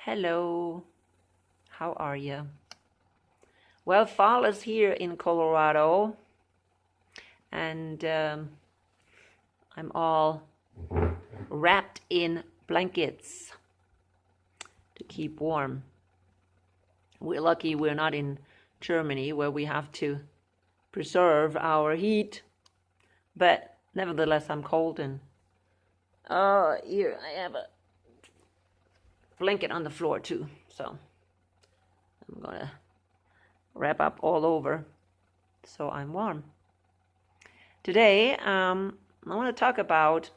Hello, how are you? Well, fall is here in Colorado, and I'm all wrapped in blankets to keep warm. We're lucky we're not in Germany where we have to preserve our heat, but nevertheless, I'm cold, and here I have a blanket on the floor too, so I'm gonna wrap up all over so I'm warm. Today, I want to talk about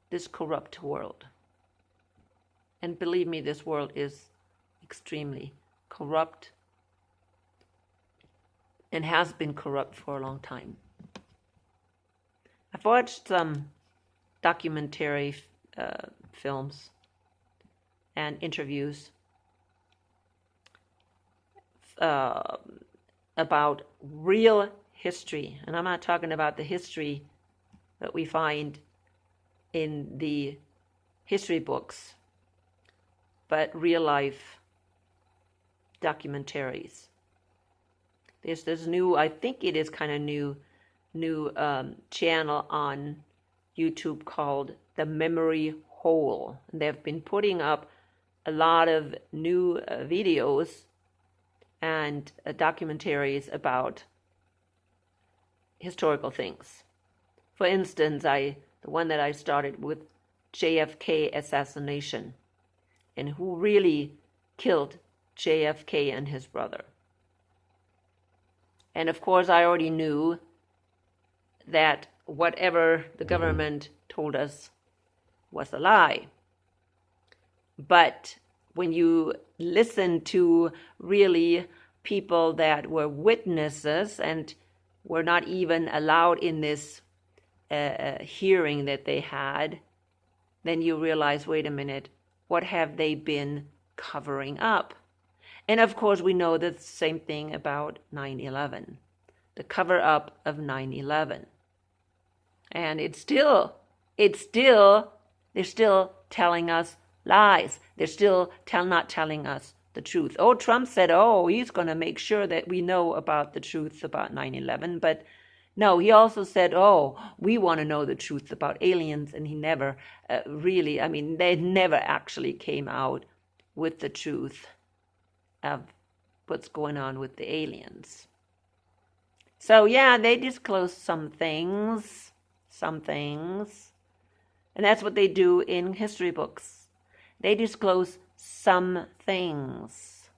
this corrupt world. And believe me, this world is extremely corrupt and has been corrupt for a long time. I've watched some documentary films and interviews about real history. And I'm not talking about the history that we find in the history books, but real life documentaries. There's this new, I think it is kind of new channel on YouTube called The Memory Hole. And they've been putting up a lot of new videos and documentaries about historical things. For instance, the one that I started with, JFK assassination, and who really killed JFK and his brother. And of course, I already knew that whatever the government told us was a lie. But when you listen to really people that were witnesses and were not even allowed in this hearing that they had, then you realize, wait a minute, what have they been covering up? And of course, we know the same thing about 9/11, the cover up of 9/11. And they're still telling us lies. They're still not telling us the truth. Oh, Trump said, he's going to make sure that we know about the truth about 9/11. But no, he also said, we want to know the truth about aliens. And he never they never actually came out with the truth of what's going on with the aliens. So yeah, they disclosed some things. And that's what they do in history books. They disclose some things.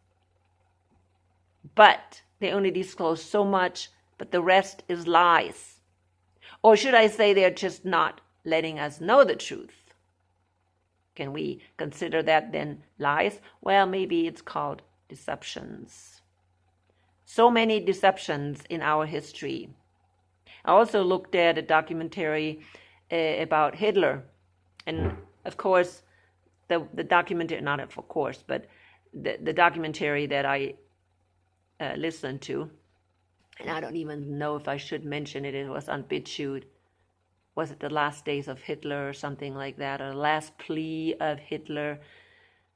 But they only disclose so much, but the rest is lies. Or should I say they're just not letting us know the truth? Can we consider that then lies? Well, maybe it's called deceptions. So many deceptions in our history. I also looked at a documentary about Hitler. And of course, the documentary, not of course, but the documentary that I listened to, and I don't even know if I should mention it, it was on BitChute. Was it The Last Days of Hitler or something like that, or The Last Plea of Hitler?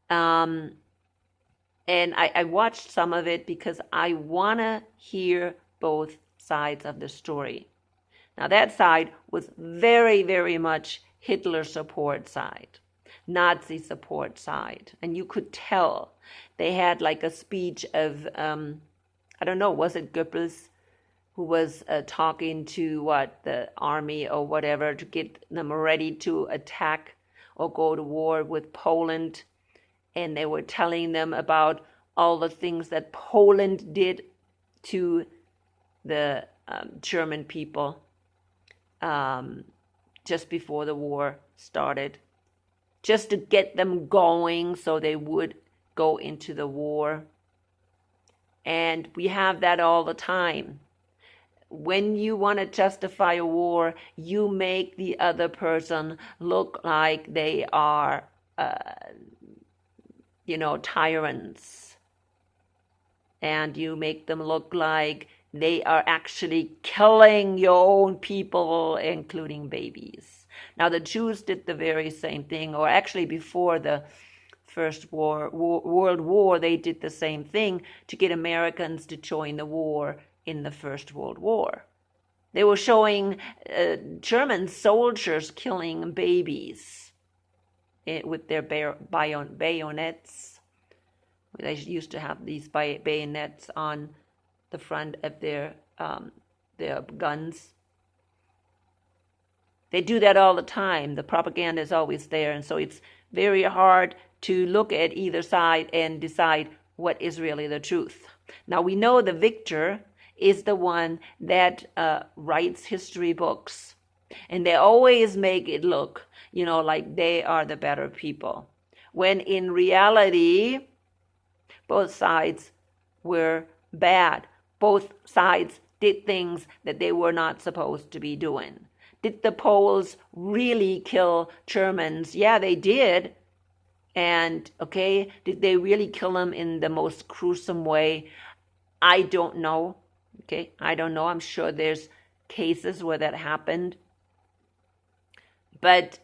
And I watched some of it because I want to hear both sides of the story. Now, that side was very, very much Hitler support side, Nazi support side. And you could tell they had like a speech of, I don't know, was it Goebbels who was talking to the army or whatever to get them ready to attack or go to war with Poland. And they were telling them about all the things that Poland did to the German people just before the war started, just to get them going so they would go into the war. And we have that all the time. When you want to justify a war, you make the other person look like they are, tyrants. And you make them look like they are actually killing your own people, including babies. Now, the Jews did the very same thing, or actually before the First World War, they did the same thing to get Americans to join the war in the First World War. They were showing German soldiers killing babies with their bayonets. They used to have these bayonets on the front of their guns. They do that all the time. The propaganda is always there, and so it's very hard to look at either side and decide what is really the truth. Now, we know the victor is the one that writes history books, and they always make it look, like they are the better people, when in reality, both sides were bad. Both sides did things that they were not supposed to be doing. Did the Poles really kill Germans? Yeah, they did. And, okay, did they really kill them in the most gruesome way? I don't know. Okay, I don't know. I'm sure there's cases where that happened. But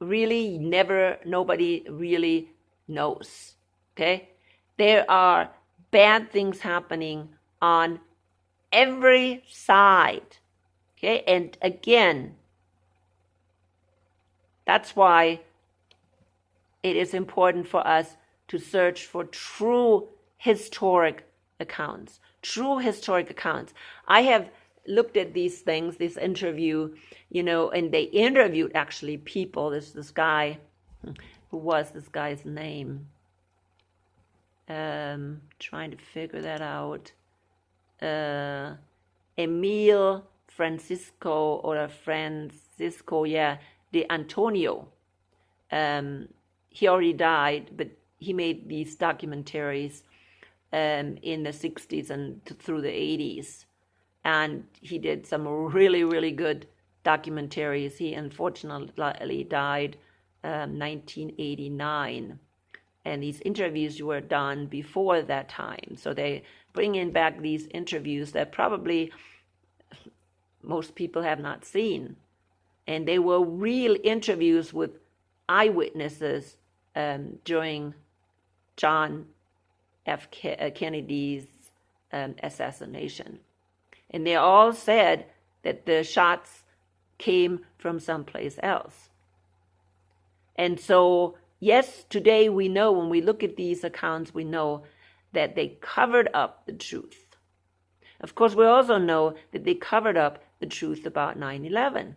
really, nobody really knows. Okay? There are bad things happening on every side. Okay, and again, that's why it is important for us to search for true historic accounts. True historic accounts. I have looked at these things, this interview, and they interviewed actually people. There's this guy, who was this guy's name? Trying to figure that out. Emil Francisco de Antonio. He already died, but he made these documentaries in the 60s and through the 80s. And he did some really, really good documentaries. He unfortunately died 1989. And these interviews were done before that time. So they bring in back these interviews that probably most people have not seen. And they were real interviews with eyewitnesses during John F. Kennedy's assassination. And they all said that the shots came from someplace else. And so, yes, today we know, when we look at these accounts, we know that they covered up the truth. Of course, we also know that they covered up the truth about 9/11.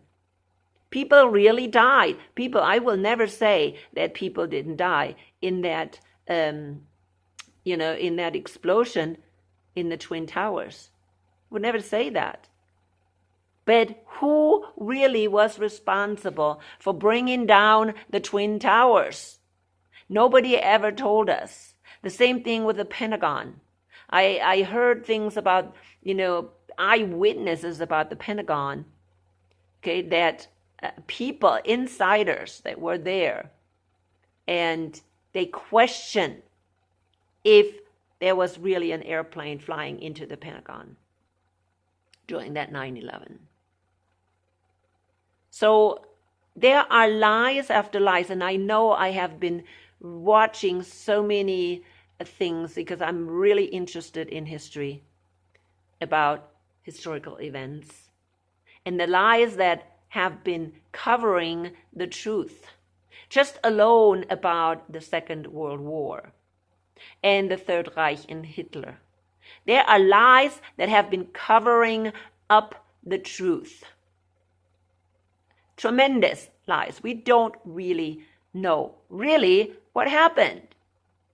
People really died. I will never say that people didn't die in that, in that explosion in the Twin Towers. Would never say that. But who really was responsible for bringing down the Twin Towers? Nobody ever told us. The same thing with the Pentagon. I heard things about, eyewitnesses about the Pentagon, okay, that people, insiders that were there, and they questioned if there was really an airplane flying into the Pentagon during that 9/11. So there are lies after lies, and I know I have been watching so many things because I'm really interested in history, about historical events, and the lies that have been covering the truth, just alone about the Second World War and the Third Reich and Hitler. There are lies that have been covering up the truth. Tremendous lies. We don't really know really what happened.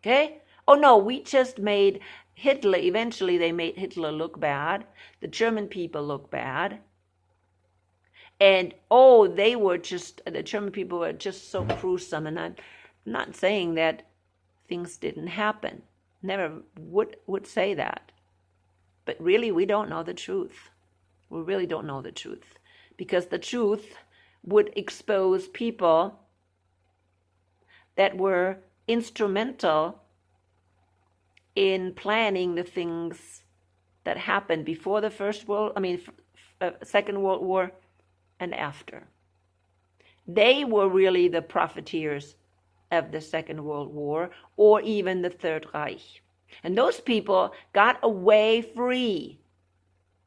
Okay? Oh no, we just made Hitler, eventually they made Hitler look bad. The German people look bad. And the German people were just so gruesome. And I'm not saying that things didn't happen. Never would say that. But really, we don't know the truth. We really don't know the truth. Because the truth would expose people that were instrumental in planning the things that happened before the Second World War and after. They were really the profiteers of the Second World War, or even the Third Reich. And those people got away free.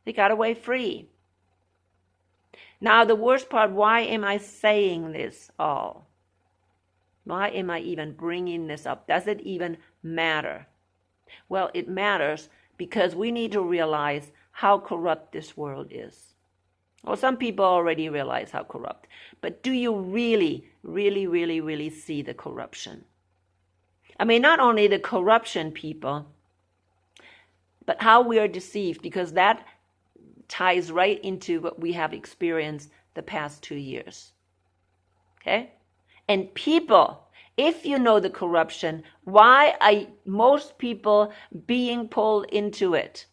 They got away free. Now, the worst part, why am I saying this all? Why am I even bringing this up? Does it even matter? Well, it matters because we need to realize how corrupt this world is. Well, some people already realize how corrupt. But do you really, really, really, really see the corruption? I mean, not only the corruption, people, but how we are deceived, because that ties right into what we have experienced the past 2 years. Okay? And people, if you know the corruption, why are most people being pulled into it?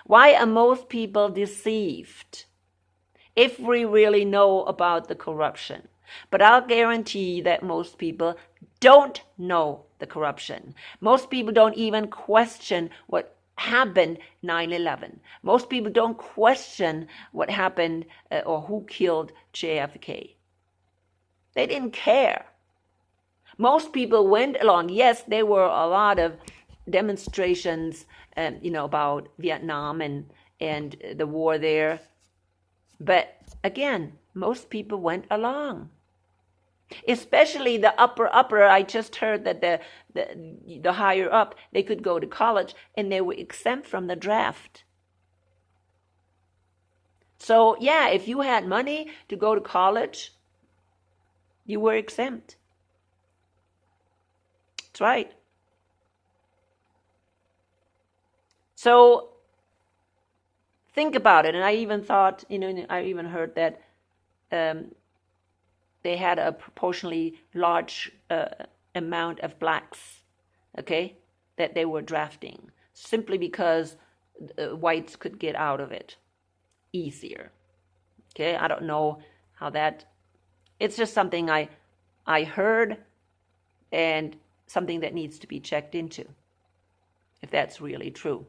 Why are most people deceived? If we really know about the corruption. But I'll guarantee that most people don't know the corruption. Most people don't even question what happened 9/11. Most people don't question what happened or who killed JFK. They didn't care. Most people went along. Yes, there were a lot of demonstrations, about Vietnam and the war there. But again, most people went along. Especially the upper. I just heard that the higher up, they could go to college and they were exempt from the draft. So yeah, if you had money to go to college, you were exempt. That's right. So think about it. And I even thought, I even heard that they had a proportionally large amount of blacks, okay, that they were drafting, simply because whites could get out of it easier. Okay, I don't know how that, it's just something I heard, and something that needs to be checked into, if that's really true.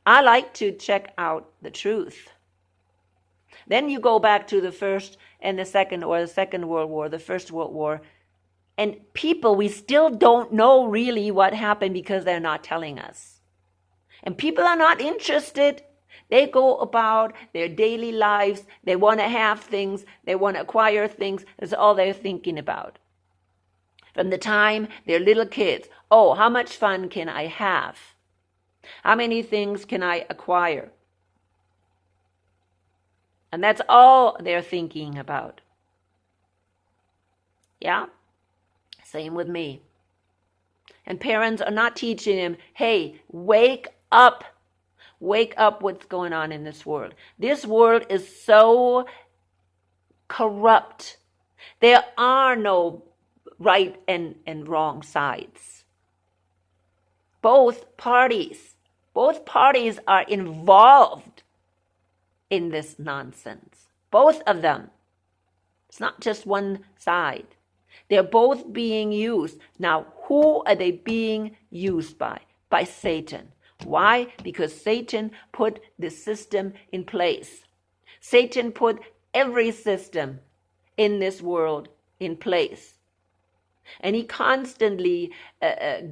I like to check out the truth. Then you go back to the first and the second, or the Second World War, the First World War, and people, we still don't know really what happened because they're not telling us. And people are not interested. They go about their daily lives. They want to have things. They want to acquire things. That's all they're thinking about. From the time they're little kids, oh, how much fun can I have? How many things can I acquire? And that's all they're thinking about. Yeah? Same with me. And parents are not teaching them, hey, wake up. Wake up what's going on in this world. This world is so corrupt. There are no right and wrong sides. Both parties are involved in this nonsense. Both of them. It's not just one side. They're both being used. Now, who are they being used by? By Satan. Why? Because Satan put the system in place. Satan put every system in this world in place. And he constantly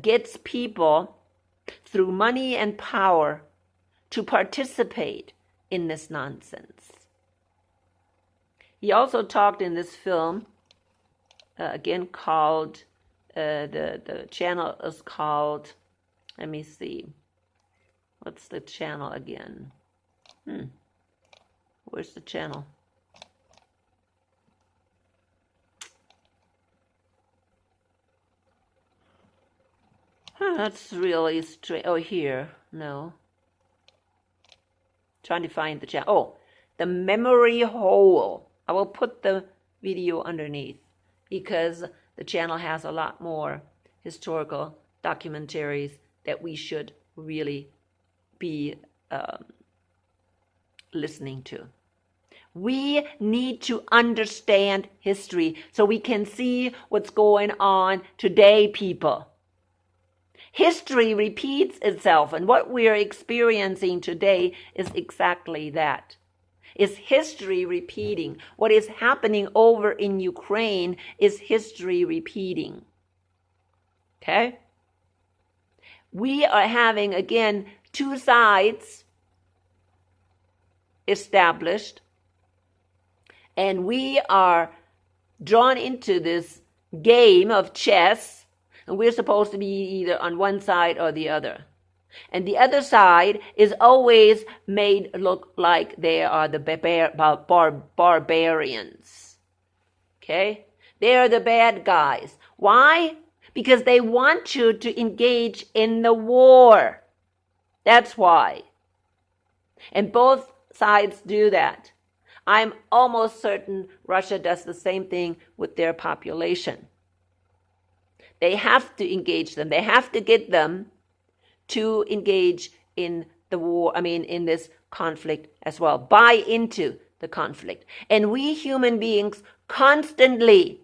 gets people through money and power to participate in this nonsense. He also talked in this film, again called, the channel is called, let me see, what's the channel again? Where's the channel? That's really strange. Oh, here. No. Trying to find the channel. Oh, the memory hole. I will put the video underneath because the channel has a lot more historical documentaries that we should really be listening to. We need to understand history so we can see what's going on today, people. History repeats itself, and what we are experiencing today is exactly that. is history repeating. What is happening over in Ukraine is history repeating. Okay? We are having, again, two sides established, and we are drawn into this game of chess, and we're supposed to be either on one side or the other. And the other side is always made look like they are the barbarians. Okay? They are the bad guys. Why? Because they want you to engage in the war. That's why. And both sides do that. I'm almost certain Russia does the same thing with their population. They have to engage them. They have to get them to engage in the war, in this conflict as well. Buy into the conflict. And we human beings constantly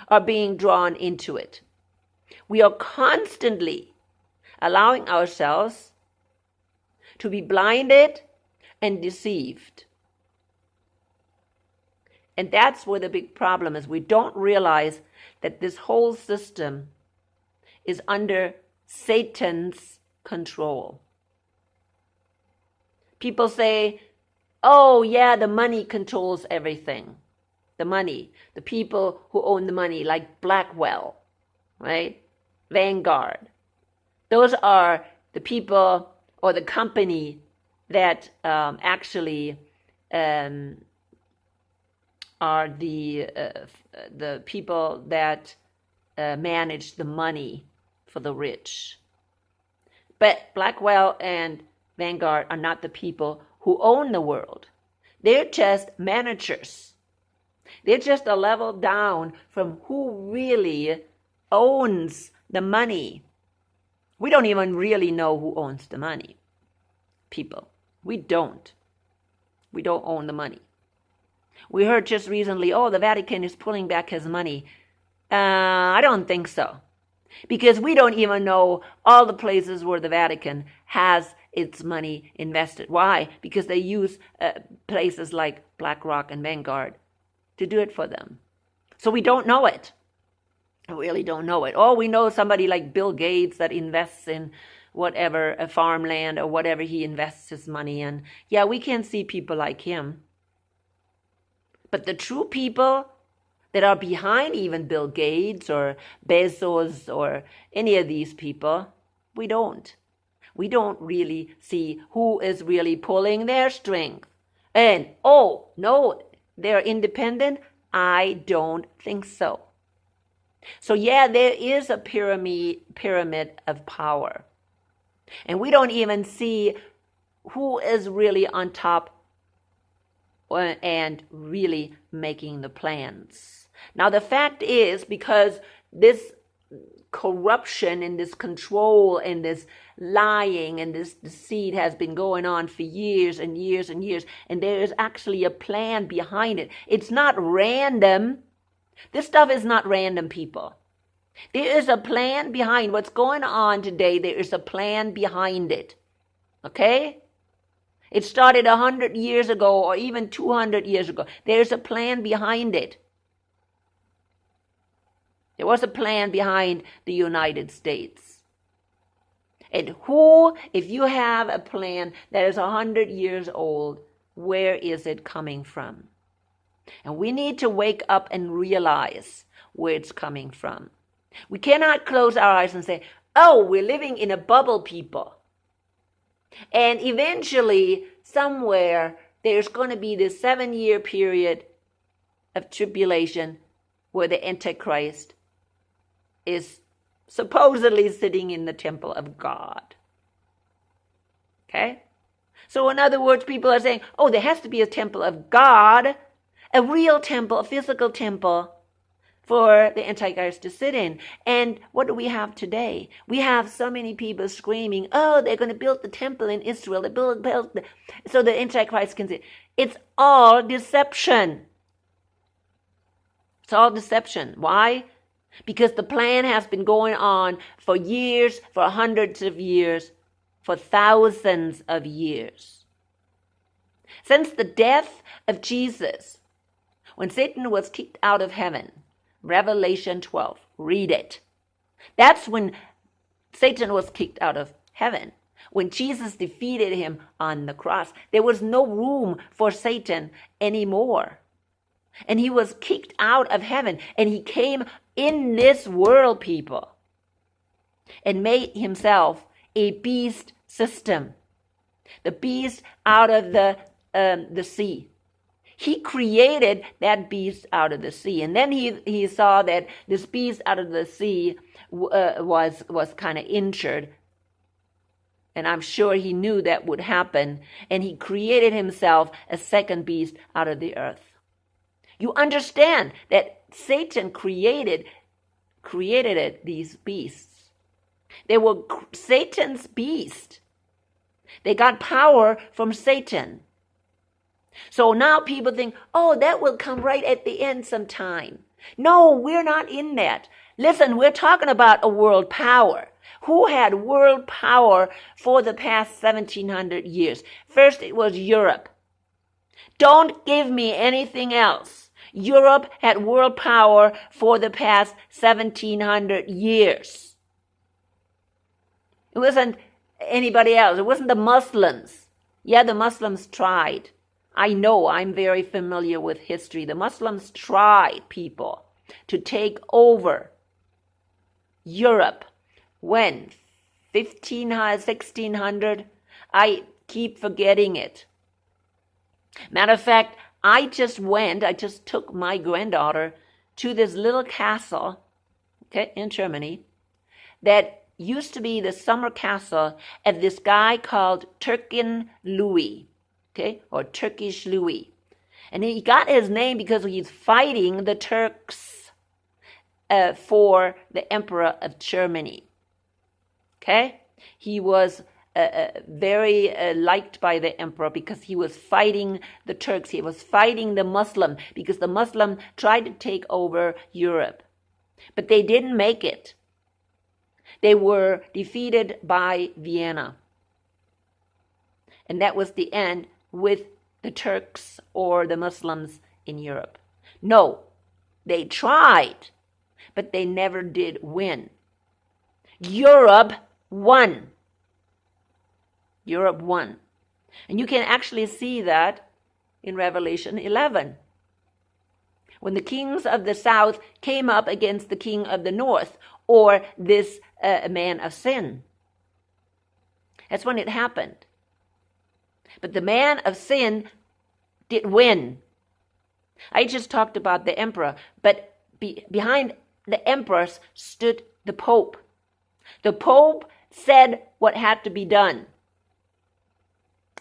are being drawn into it. We are constantly allowing ourselves to be blinded and deceived. And that's where the big problem is. We don't realize that this whole system is under Satan's control. People say, oh yeah, the money controls everything. The money, the people who own the money, like Blackwell, right? Vanguard. Those are the people or the company that actually are the people that manage the money for the rich. But Blackwell and Vanguard are not the people who own the world. They're just managers. They're just a level down from who really owns the money. We don't even really know who owns the money. People. We don't. We don't own the money. We heard just recently, the Vatican is pulling back his money. I don't think so. Because we don't even know all the places where the Vatican has its money invested. Why? Because they use places like BlackRock and Vanguard to do it for them. So we don't know it. We really don't know it. We know somebody like Bill Gates that invests in whatever, a farmland or whatever he invests his money in. Yeah, we can see people like him. But the true people that are behind even Bill Gates or Bezos or any of these people, we don't. We don't really see who is really pulling their strength. And, no, they're independent? I don't think so. So yeah, there is a pyramid of power. And we don't even see who is really on top and really making the plans. Now the fact is, because this corruption and this control and this lying and this deceit has been going on for years and years and years, and there is actually a plan behind it. It's not random. This stuff is not random, people. There is a plan behind what's going on today. There is a plan behind it. Okay? It started 100 years ago or even 200 years ago. There's a plan behind it. There was a plan behind the United States. And if you have a plan that is 100 years old, where is it coming from? And we need to wake up and realize where it's coming from. We cannot close our eyes and say, we're living in a bubble, people. And eventually, somewhere, there's going to be this 7-year period of tribulation where the Antichrist is supposedly sitting in the temple of God. Okay? So in other words, people are saying, there has to be a temple of God, a real temple, a physical temple for the Antichrist to sit in. And what do we have today? We have so many people screaming, they're going to build the temple in Israel. So the Antichrist can sit. It's all deception. It's all deception. Why? Because the plan has been going on for years, for hundreds of years, for thousands of years. Since the death of Jesus, when Satan was kicked out of heaven, Revelation 12, read it. That's when Satan was kicked out of heaven. When Jesus defeated him on the cross, there was no room for Satan anymore. And he was kicked out of heaven, and he came in this world, people, and made himself a beast system. The beast out of the sea. He created that beast out of the sea. And then he saw that this beast out of the sea was kind of injured. And I'm sure he knew that would happen. And he created himself a second beast out of the earth. You understand that Satan created these beasts. They were Satan's beast. They got power from Satan. So now people think, oh, that will come right at the end sometime. No, we're not in that. Listen, we're talking about a world power. Who had world power for the past 1700 years? First, it was Europe. Don't give me anything else. Europe had world power for the past 1700 years. It wasn't anybody else. It wasn't the Muslims. Yeah, the Muslims tried. I know, I'm very familiar with history. The Muslims tried, people, to take over Europe. When? 1500, 1600? I keep forgetting it. Matter of fact, I just took my granddaughter to this little castle, okay, in Germany, that used to be the summer castle of this guy called Turkin Louis. Okay, or Turkish Louis. And he got his name because he's fighting the Turks for the Emperor of Germany. Okay, he was very liked by the Emperor because he was fighting the Turks. He was fighting the Muslim because the Muslim tried to take over Europe. But they didn't make it. They were defeated by Vienna. And that was the end with the Turks or the Muslims in Europe. No, they tried, but they never did win. Europe won. Europe won. And you can actually see that in Revelation 11. When the kings of the south came up against the king of the north, or this man of sin. That's when it happened. But the man of sin did win. I just talked about the emperor, but behind the emperors stood the Pope. The Pope said what had to be done.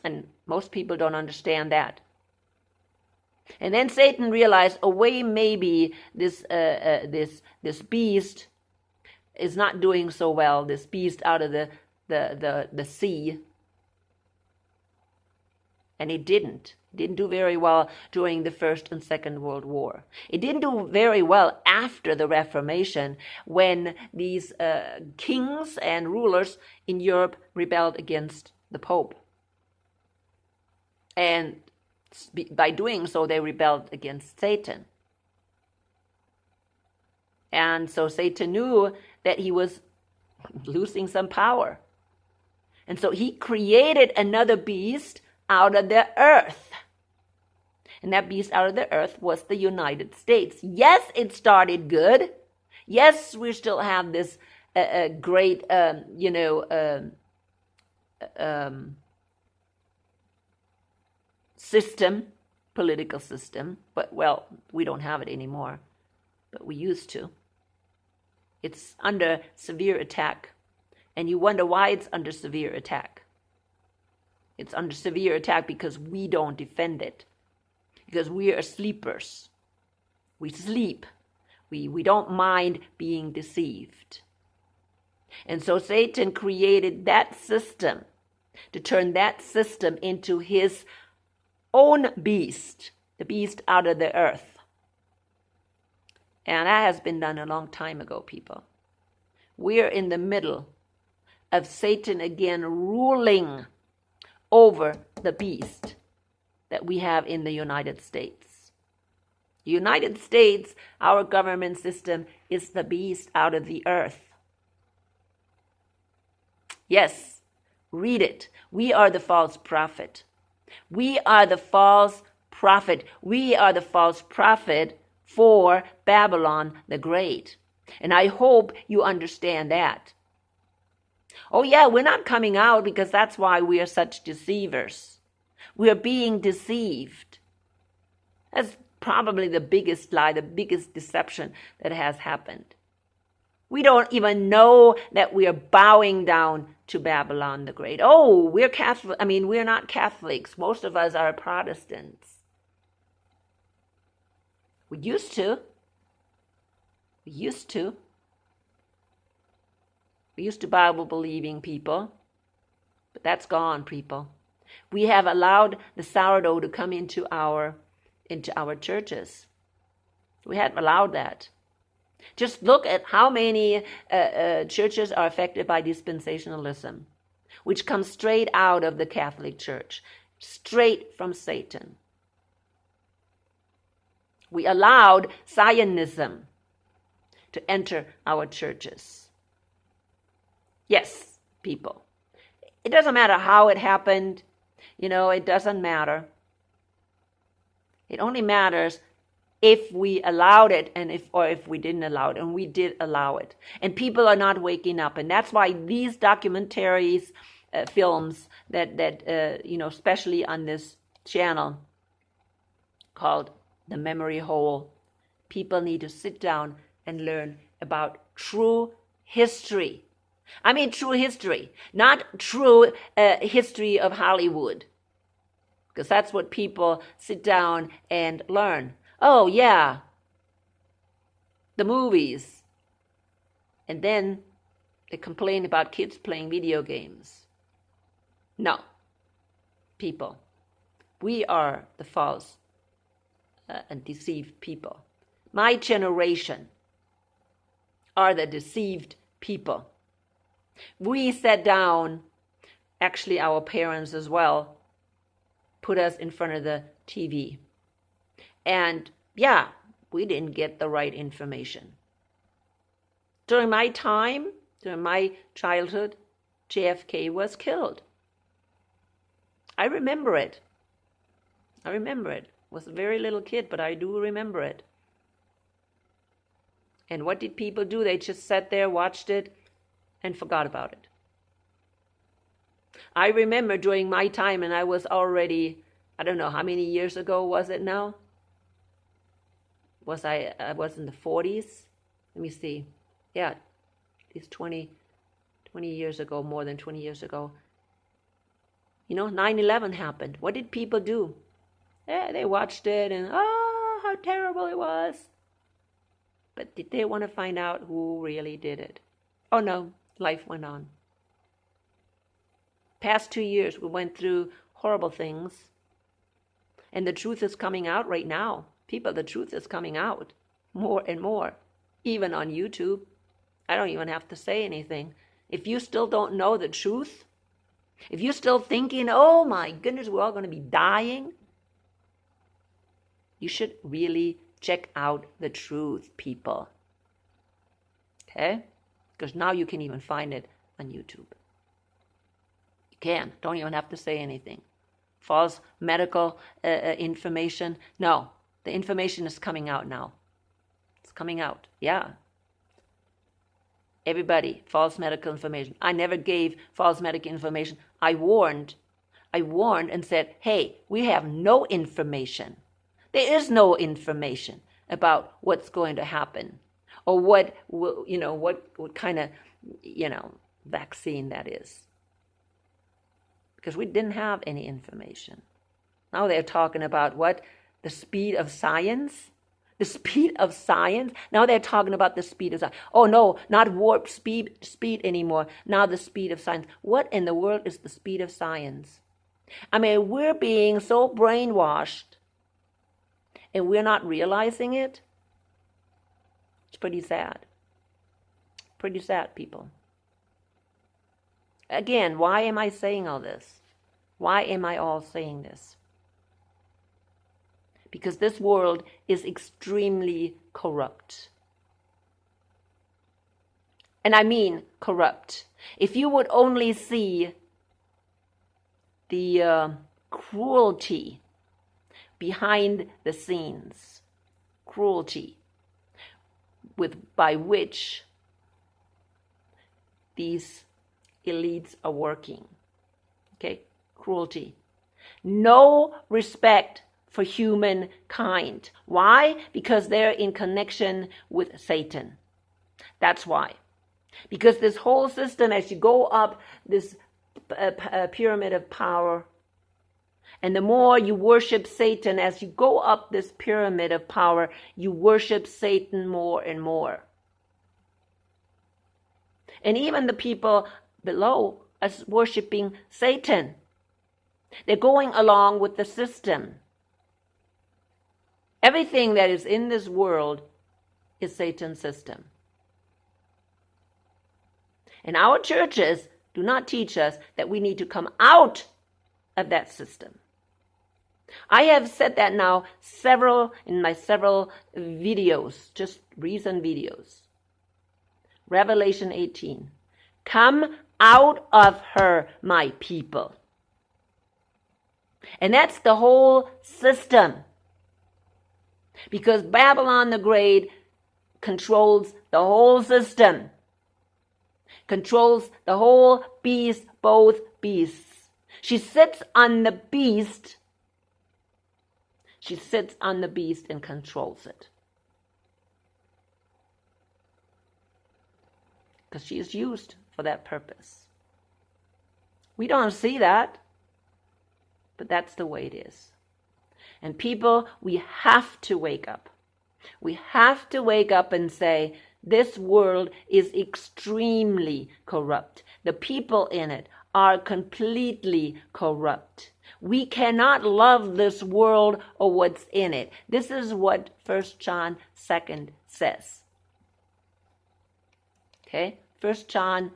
And most people don't understand that. And then Satan realized, maybe this beast is not doing so well, this beast out of the sea. And it didn't. It didn't do very well during the First and Second World War. It didn't do very well after the Reformation, when these kings and rulers in Europe rebelled against the Pope. And by doing so, they rebelled against Satan. And so Satan knew that he was losing some power. And so he created another beast out of the earth. And that beast out of the earth was the United States. Yes, it started good. Yes, we still have this great, system, political system. But, well, we don't have it anymore. But we used to. It's under severe attack. And you wonder why it's under severe attack. It's under severe attack because we don't defend it. Because we are sleepers. We sleep. We don't mind being deceived. And so Satan created that system to turn that system into his own beast, the beast out of the earth. And that has been done a long time ago, people. We're in the middle of Satan again ruling over the beast. that we have in the United States. The United States, our government system, is the beast out of the earth. Yes, read it. We are the false prophet. We are the false prophet. We are the false prophet for Babylon the Great. And I hope you understand that. Oh yeah, we're not coming out because that's why we are such deceivers. We are being deceived. That's probably the biggest lie, the biggest deception that has happened. We don't even know that we are bowing down to Babylon the Great. Oh, we're Catholic. I mean, we're not Catholics. Most of us are Protestants. We used to. We used to Bible-believing people. But that's gone, people. We have allowed the sourdough to come into our churches. We hadn't allowed that. Just look at how many churches are affected by dispensationalism, which comes straight out of the Catholic Church, straight from Satan. We allowed Zionism to enter our churches. Yes, people. It doesn't matter how it happened. It doesn't matter. It only matters if we allowed it or if we didn't allow it, and we did allow it. And people are not waking up, and that's why these documentaries, films that especially on this channel called The Memory Hole, people need to sit down and learn about true history. I mean true history, not true history of Hollywood, because that's what people sit down and learn. Oh, yeah, the movies. And then they complain about kids playing video games. No, people, we are the false and deceived people. My generation are the deceived people. We sat down, actually our parents as well, put us in front of the TV. And yeah, we didn't get the right information. During my time, during my childhood, JFK was killed. I remember it. I was a very little kid, but I do remember it. And what did people do? They just sat there, watched it, and forgot about it. I remember during my time, and I was already, I don't know, how many years ago was it now? I was in the 40s. Let me see. Yeah, it's 20 years ago, more than 20 years ago. 9/11 happened. What did people do? Yeah, they watched it and, oh, how terrible it was. But did they want to find out who really did it? Oh no, life went on. Past 2 years, we went through horrible things. And the truth is coming out right now. People, the truth is coming out more and more, even on YouTube. I don't even have to say anything. If you still don't know the truth, if you're still thinking, oh my goodness, we're all going to be dying, you should really check out the truth, people. Okay? Because now you can even find it on YouTube. You can. Don't even have to say anything. False medical information. No. The information is coming out now. It's coming out. Yeah. Everybody, false medical information. I never gave false medical information. I warned and said, hey, we have no information. There is no information about what's going to happen or what kind of, vaccine that is. Because we didn't have any information. Now they're talking about what? The speed of science? The speed of science? Now they're talking about the speed of science. Oh no, not warp speed anymore. Now the speed of science. What in the world is the speed of science? I mean, we're being so brainwashed and we're not realizing it. It's pretty sad. Pretty sad, people. Again, why am I saying all this? Why am I all saying this? because this world is extremely corrupt. And I mean corrupt. If you would only see the cruelty behind the scenes, cruelty by which these elites are working. Okay, cruelty. No respect for humankind. Why? Because they're in connection with Satan. That's why. Because this whole system, as you go up this pyramid of power, and the more you worship Satan, as you go up this pyramid of power, you worship Satan more and more. And even the people below are worshiping Satan. They're going along with the system. Everything that is in this world is Satan's system. And our churches do not teach us that we need to come out of that system. I have said that now in my several videos, just recent videos. Revelation 18. Come out of her, my people. And that's the whole system. Because Babylon the Great controls the whole system. Controls the whole beast, both beasts. She sits on the beast. She sits on the beast and controls it. Because she is used for that purpose. We don't see that, but that's the way it is. And people, we have to wake up. We have to wake up and say, this world is extremely corrupt. The people in it are completely corrupt. We cannot love this world or what's in it. This is what 1 John 2 says. Okay, 1 John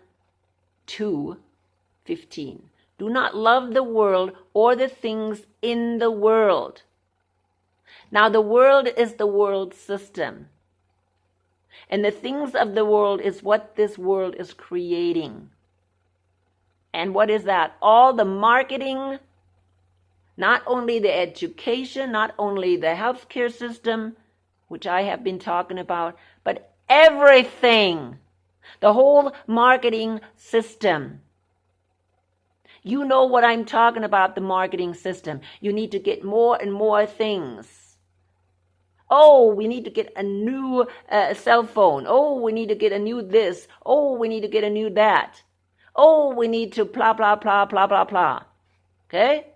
2:15. Do not love the world or the things in the world. Now the world is the world system. And the things of the world is what this world is creating. And what is that? All the marketing, not only the education, not only the healthcare system, which I have been talking about, but everything. The whole marketing system. You know what I'm talking about, the marketing system. You need to get more and more things. Oh, we need to get a new cell phone. Oh, we need to get a new this. Oh, we need to get a new that. Oh, we need to blah, blah, blah, blah, blah, blah. Okay?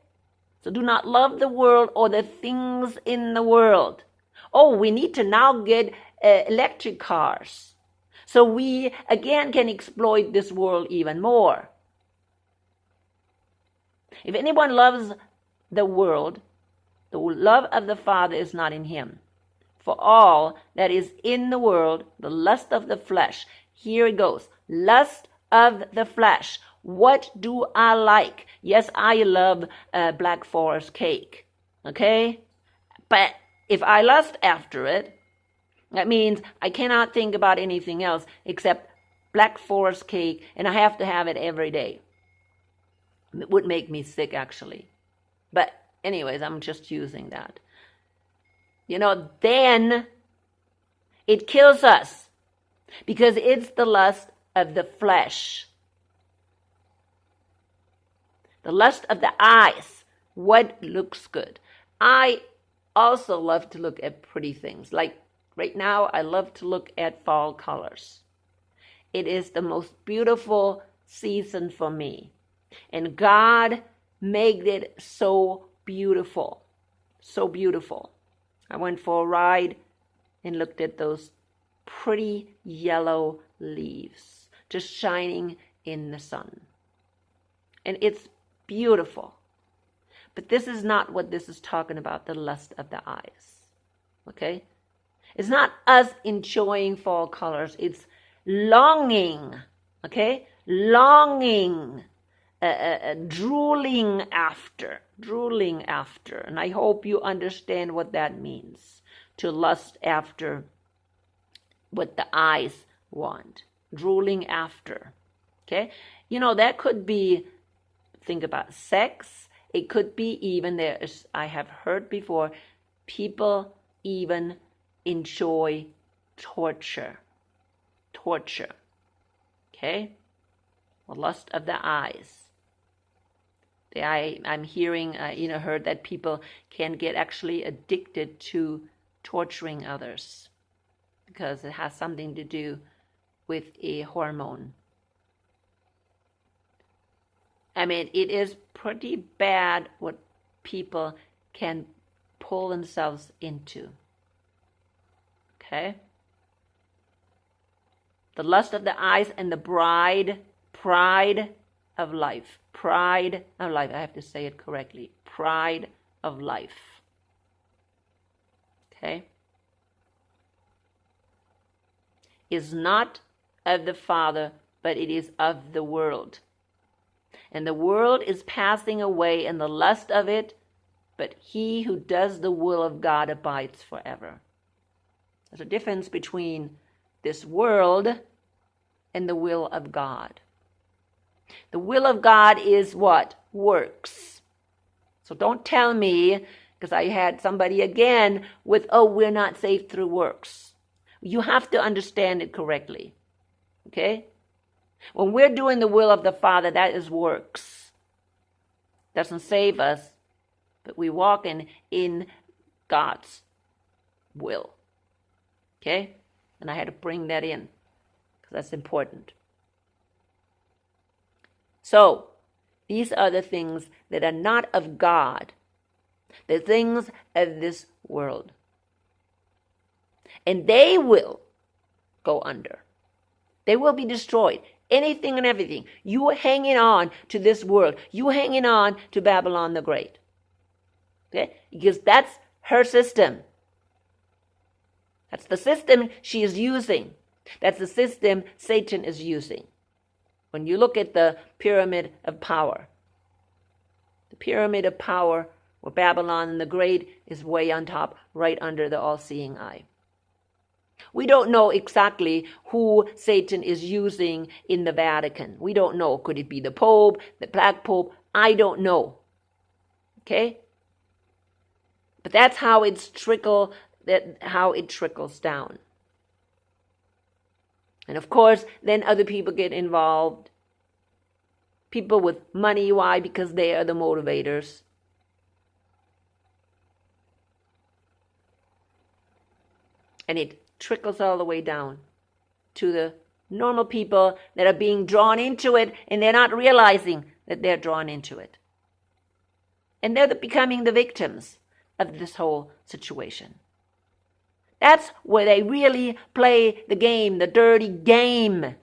So do not love the world or the things in the world. Oh, we need to now get electric cars. So we, again, can exploit this world even more. If anyone loves the world, the love of the Father is not in him. For all that is in the world, the lust of the flesh. Here it goes. Lust of the flesh. What do I like? Yes, I love Black Forest cake. Okay? But if I lust after it, that means I cannot think about anything else except Black Forest cake, and I have to have it every day. It would make me sick, actually. But anyways, I'm just using that. Then it kills us because it's the lust of the flesh. The lust of the eyes. What looks good? I also love to look at pretty things. Like right now, I love to look at fall colors. It is the most beautiful season for me. And God made it so beautiful. So beautiful. I went for a ride and looked at those pretty yellow leaves just shining in the sun. And it's beautiful. But this is not what this is talking about, the lust of the eyes. Okay? It's not us enjoying fall colors. It's longing. Okay? Longing drooling after. And I hope you understand what that means, to lust after what the eyes want. Drooling after. Okay? That could be, think about sex. It could be even, I have heard before, people even enjoy torture. Okay? The lust of the eyes. I'm hearing, heard that people can get actually addicted to torturing others because it has something to do with a hormone. I mean, it is pretty bad what people can pull themselves into. Okay? The lust of the eyes and the pride of life. Pride of life. I have to say it correctly. Pride of life. Okay? Is not of the Father, but it is of the world. And the world is passing away in the lust of it, but he who does the will of God abides forever. There's a difference between this world and the will of God. The will of God is what? Works. So don't tell me, because I had somebody again with, we're not saved through works. You have to understand it correctly. Okay? When we're doing the will of the Father, that is works. Doesn't save us, but we walk in God's will. Okay? And I had to bring that in, because that's important. So, these are the things that are not of God, the things of this world. And they will go under. They will be destroyed. Anything and everything. You are hanging on to this world. You are hanging on to Babylon the Great. Okay? Because that's her system. That's the system she is using. That's the system Satan is using. When you look at the pyramid of power, the pyramid of power where Babylon the Great is way on top, right under the all-seeing eye. We don't know exactly who Satan is using in the Vatican. We don't know. Could it be the Pope, the Black Pope? I don't know. Okay? But that's how how it trickles down. And of course, then other people get involved. People with money. Why? Because they are the motivators. And it trickles all the way down to the normal people that are being drawn into it, and they're not realizing that they're drawn into it. And they're becoming the victims of this whole situation. That's where they really play the game, the dirty game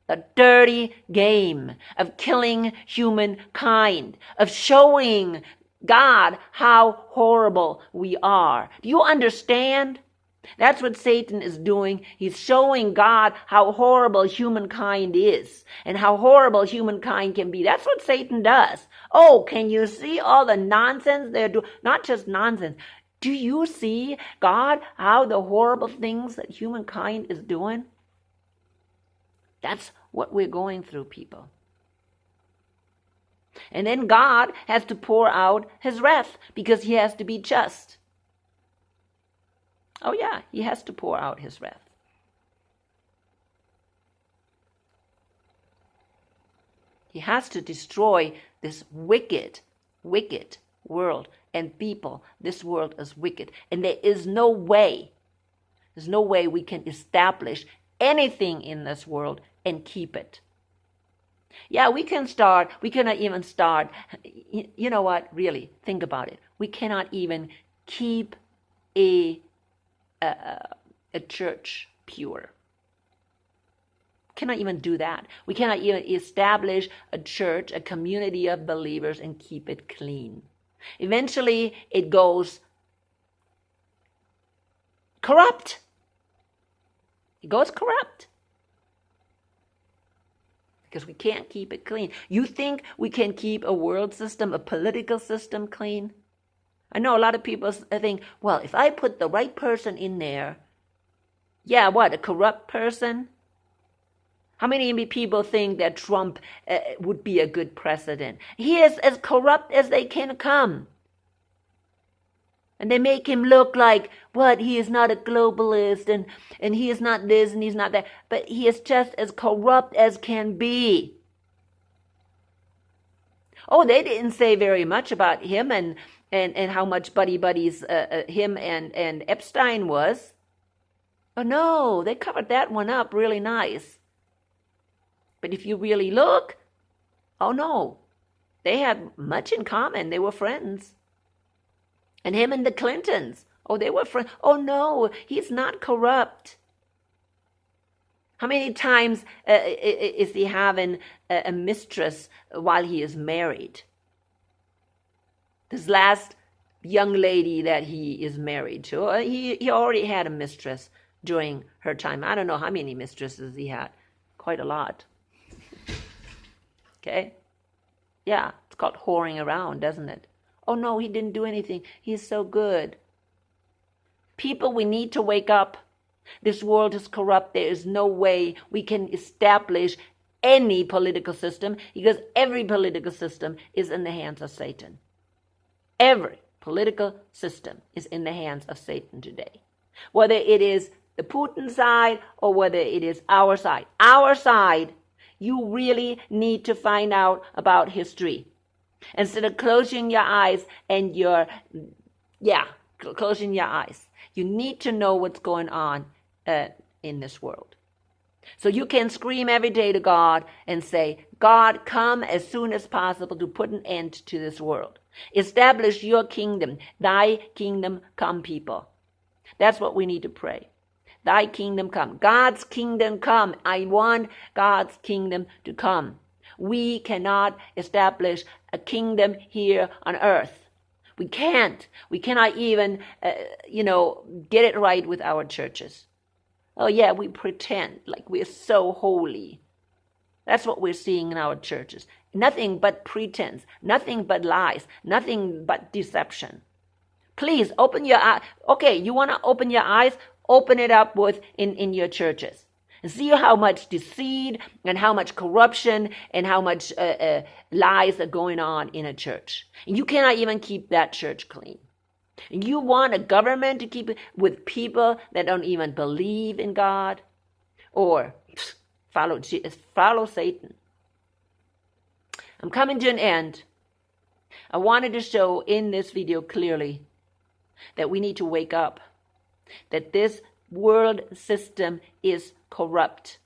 of killing humankind, of showing God how horrible we are. Do you understand? That's what Satan is doing. He's showing God how horrible humankind is and how horrible humankind can be. That's what Satan does. Oh, can you see all the nonsense they're doing? Not just nonsense. Do you see, God, how the horrible things that humankind is doing? That's what we're going through, people. And then God has to pour out his wrath because he has to be just. Oh yeah, he has to pour out his wrath. He has to destroy this wicked world and people. This world is wicked. And there's no way we can establish anything in this world and keep it. Yeah, we cannot even start. You know what? Really, think about it. We cannot even keep a church pure. Cannot even do that. We cannot even establish a church, a community of believers, and keep it clean. Eventually, it goes corrupt. It goes corrupt. because we can't keep it clean. You think we can keep a world system, a political system clean? I know a lot of people think, well, if I put the right person in there, yeah, what, a corrupt person? How many people think that Trump would be a good president? He is as corrupt as they can come. And they make him look like, what, he is not a globalist, and he is not this and he's not that. But he is just as corrupt as can be. Oh, they didn't say very much about him and how much buddies him and Epstein was. Oh no, they covered that one up really nice. But if you really look, oh no, they had much in common. They were friends. And him and the Clintons, oh, they were friends. Oh no, he's not corrupt. How many times is he having a mistress while he is married? This last young lady that he is married to, he already had a mistress during her time. I don't know how many mistresses he had. Quite a lot. Okay? Yeah, it's called whoring around, doesn't it? Oh no, he didn't do anything. He's so good. People, we need to wake up. This world is corrupt. There is no way we can establish any political system because every political system is in the hands of Satan. Every political system is in the hands of Satan today. Whether it is the Putin side or whether it is our side. Our side, you really need to find out about history. Instead of closing your eyes and closing your eyes. You need to know what's going on in this world. So you can scream every day to God and say, God, come as soon as possible to put an end to this world. Establish your kingdom. Thy kingdom come, people. That's what we need to pray. Thy kingdom come. God's kingdom come. I want God's kingdom to come. We cannot establish a kingdom here on earth. We can't. We cannot even, get it right with our churches. Oh yeah, we pretend like we're so holy. That's what we're seeing in our churches. Nothing but pretense, nothing but lies, nothing but deception. Please open your eyes. Okay, you want to open your eyes? Open it up in your churches. And see how much deceit and how much corruption and how much lies are going on in a church. And you cannot even keep that church clean. And you want a government to keep it with people that don't even believe in God or follow Satan. I'm coming to an end. I wanted to show in this video clearly that we need to wake up, that this world system is corrupt.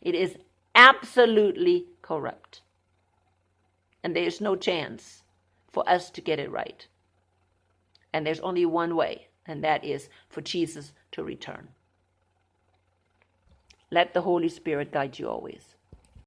It is absolutely corrupt. And there's no chance for us to get it right. And there's only one way, and that is for Jesus to return. Let the Holy Spirit guide you always.